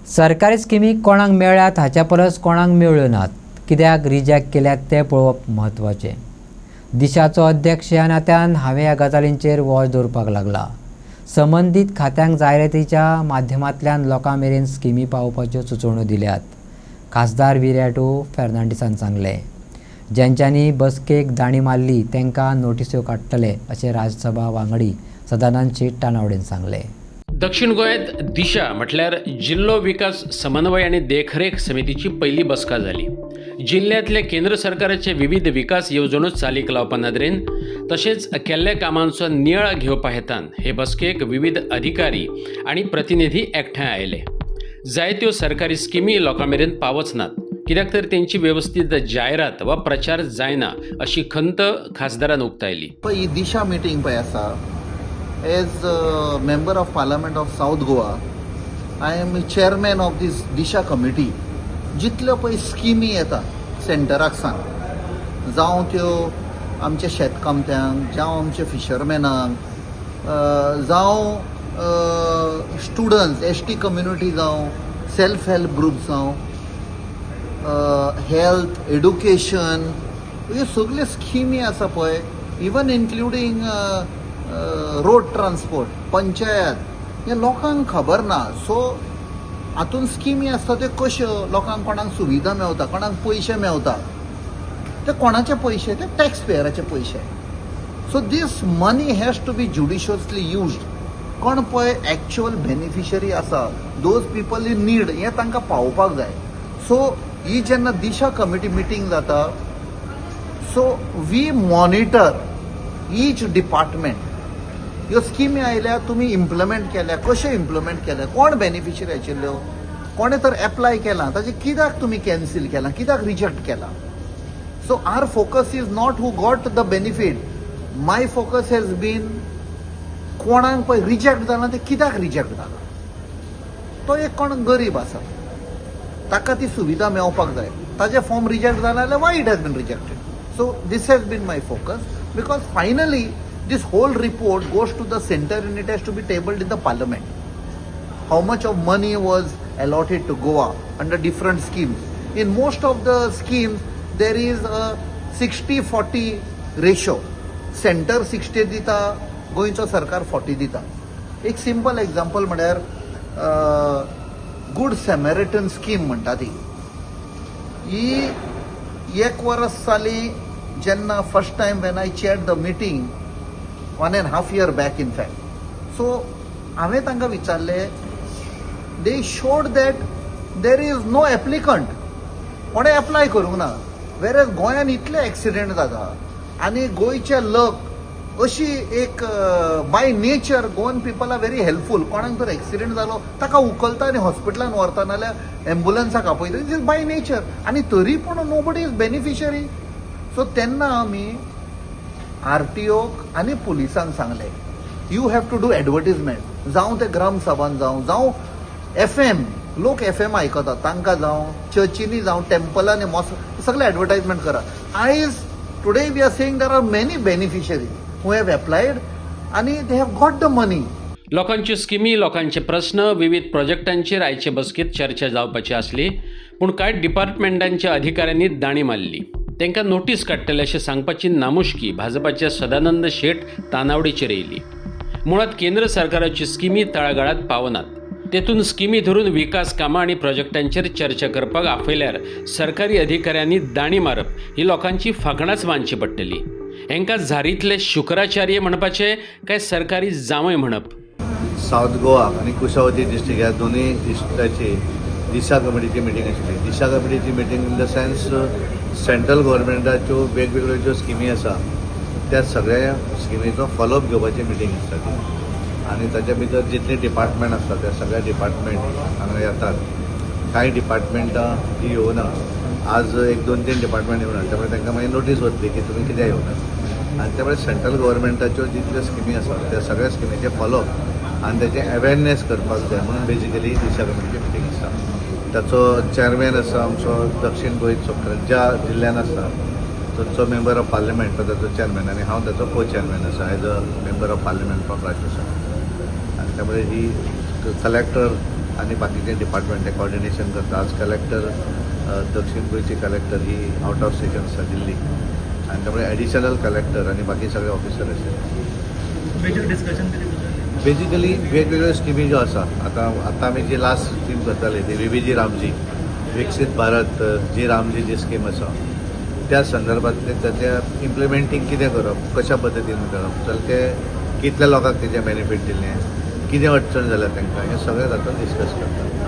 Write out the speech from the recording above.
सरकारी स्किमी कोणाक मेळ्ळ्यात हाच्या परस कोणाक मेळ्ळ्यो नात, कित्याक रिजेक्ट केल्यात तें पळोवप म्हत्वाचें. दिशाचो अध्यक्ष ह्या नात्यान हांवें ह्या गजालींचेर वॉच दवरपाक लागला. संबंदीत खात्यांक जायरातीच्या माध्यमांतल्यान लोकां मेरेन स्किमी पावोवपाच्यो सुचोवण्यो दिल्यात. खासदार विरॅटो फॅर्नांडीसान सांगलें. ज्यांच्यांनी बसकेक दाणी मारली तांकां नोटीसो काडटले अशें राज्यसभा वांगडी सदानंद शेट टानावडेन सांगलें. दक्षिण गोंयांत दिशा म्हटल्यार जिल्लो विकास समन्वय आनी देखरेख समितीची पहिली बसका जाली. जिल्ल्यांतले केंद्र सरकाराचे विविध विकास येवजण्यो चालीक लावपा नदरेन तशेंच केल्ल्या कामांचो नियाळ घेवपा हेतान हे बसकेक विविध अधिकारी आनी प्रतिनिधी एकठांय आयले. जायत्यो सरकारी स्किमी लोकां मेरेन पावच नात, कित्याक तर तेंची वेवस्थीत जायरात वा प्रचार जायना अशी खंत खासदारान उक्तायली. ही दिशा मिटींग पळय आसा, as member of parliament of south Goa, I am chairman of this Disha committee. जितल्यो पळय स्किमी येता सेंटराक सान, जावं त्यो आमच्या शेतकामत्यांक, जावं आमच्या फिशरमॅनांक, जावं स्टुडंट्स एसटी कम्युनिटी, जावं सेल्फ हेल्प ग्रुप, जावं हेल्थ एड्युकेशन, ह्यो सगल्यो स्किमी आसा पळय, even including road transport, panchayat, हे लोकांक खबर ना. सो हातून स्किमी आसता त्यो कश्यो लोकांक, कोणाक सुविधा मेवता, कोणाक पयशे मेवता, ते कोणाचे पयशे? ते टॅक्स पेयराचे पयशे. So these money has to be judiciously used. कोण पळय एक्चुअल बेनिफिशरी आसा, दोज पीपल इन नीड, हें तांकां पावोवपाक जाय. सो ही जेन्ना दिशा कमिटी मिटींग जाता, so we monitor each department. ह्यो स्किमी आयल्या, तुमी इम्प्लिमेंट केल्या, कश्यो इम्प्लिमेंट केल्या, कोण बेनिफिशरी आशिल्ल्यो, कोणे तर एप्लाय केला, ताजें कित्याक तुमी कॅन्सील केला, कित्याक रिजेक्ट केला. So our focus is not who got the benefit. My focus has been कोणाक पळय रिजेक्ट जाला ते कित्याक रिजेक्ट जाला. तो एक कोण गरीब आसा, ताका ती सुविधा मेवपाक जाय, ताजे फॉर्म रिजेक्ट जाला जाल्यार why it has been rejected. So this has been my focus, because finally this whole report goes to the center and it has to be tabled in the parliament. How much of money was allotted to Goa under different schemes? In most of the schemes there is a 60-40 ratio. Center 60 dita, गोंयचो सरकार 40 दिता. एक simple example म्हळ्यार good samaritan scheme म्हणटा ती. ही एक वर्स जाली जेन्ना first time when I chaired the meeting, 1.5 years back in fact. So हांवें तांकां विचारलें, they showed that there is no applicant, कोणें एप्लाय करूंक ना. वेरेज गोंयान इतले एक्सिडेंट जाता आनी गोंयचे लोक अशी एक by nature Goan people are very helpful. कोणाक जर एक्सिडेंट जालो ताका उखलता आनी हॉस्पिटलान व्हरता, नाल्यार एम्ब्युलन्साक आपयता. It is by nature. आनी तरी पूण नोबडी इज बेनिफिशरी. सो तेन्ना आमी आरटीओक आनी पुलिसांक सांगले, you have to do advertisement. जावं ते ग्रामसभान जावं FM, लोक FM आयकतात, तांकां जावं चर्चीनी, जावं टेम्पलांनी, सगळे एडवर्टायजमेंट करा. आयज today we are saying there are many beneficiary who have applied आनी they have got the money. लोकांच्यो स्किमी, लोकांचे प्रस्न, विविध प्रोजेक्टांचेर आयचे बसकेत चर्चा जावपाची आसली, पूण कांय डिपार्टमेंटांच्या अधिकाऱ्यांनी दाणी मारली. तांकां नोटीस काडटले अशें सांगपाची नामुश्की भाजपाच्या सदानंद शेट तानावडेचेर येयली. मुळात केंद्र सरकाराच्यो स्किमी तळागाळात पावनात. तेतून स्किमी धरून विकास कामां आनी प्रोजेक्टांचेर चर्चा करपाक आपयल्यार सरकारी अधिकाऱ्यांनी दाणी मारप ही लोकांची फांकणाच मानची पडटली. हांकां झारीतले शुक्राचार्य म्हणपाचे काय सरकारी जावंय म्हणप. साऊथ गोवा आनी कुशावती डिस्ट्रिक्ट ह्या दोनूय डिस्ट्रिक्टाची दिशा कमिटीची मिटींग आशिल्ली. दिशा कमिटीची meeting in the sense central गव्हर्मेंटाच्यो वेगवेगळ्यो ज्यो स्किमी आसा त्या सगळ्या स्किमीचो फॉलोअप घेवपाची मिटींग आसता ती. आनी ताच्या भितर जितले डिपार्टमेंट आसता त्या सगळ्या डिपार्टमेंट हांगा येतात. कांय डिपार्टमेंटां ती येवना. आज 1-2-3 डिपार्टमेंट येवना, त्यामुळे तांकां मागीर नोटीस वतली की तुमी कित्याक येवना. आनी त्यामुळे सेंट्रल गव्हर्मेंटाच्यो जितल्यो स्किमी आसात त्या सगळ्या स्किमीचे फॉलोअप आनी तेचे अवेरनेस करपाक जाय म्हणून बेजिकली दिशा कमिटीची मिटींग आसता. ताचो चेअरमॅन आसा आमचो दक्षिण गोंयचो, ज्या जिल्ल्यान आसा थंयचो मेंबर ऑफ पार्लमेंट तो ताचो चेअरमॅन आनी हांव ताचो को चेअरमॅन आसा as a member of parliament from Rajya Sabha. आनी त्यामुळे ही कलेक्टर आनी बाकीचे डिपार्टमेंट कॉर्डिनेशन करता. आज कलेक्टर दक्षिण गोंयची collector he out of station आसा दिल्ली, आनी त्यामुळे ॲडिशनल कलेक्टर आनी बाकी सगळे ऑफिसर आसा. मेजर डिस्कशन बेजिकली वेगवेगळ्यो स्किमी ज्यो आसा, आतां आमी जी लास्ट स्कीम करताले ती VBG रामजी, विकसीत भारत जी रामजी जी स्कीम आसा त्या संदर्भांतले त्याच्या इम्प्लिमेंटींग कितें करप, कशा पद्दतीन करप, जाल्यार ते कितल्या लोकांक तेजें बेनिफीट दिल्लें, कितें अडचण जाल्या तांकां, हें सगळें जाता डिस्कस करता.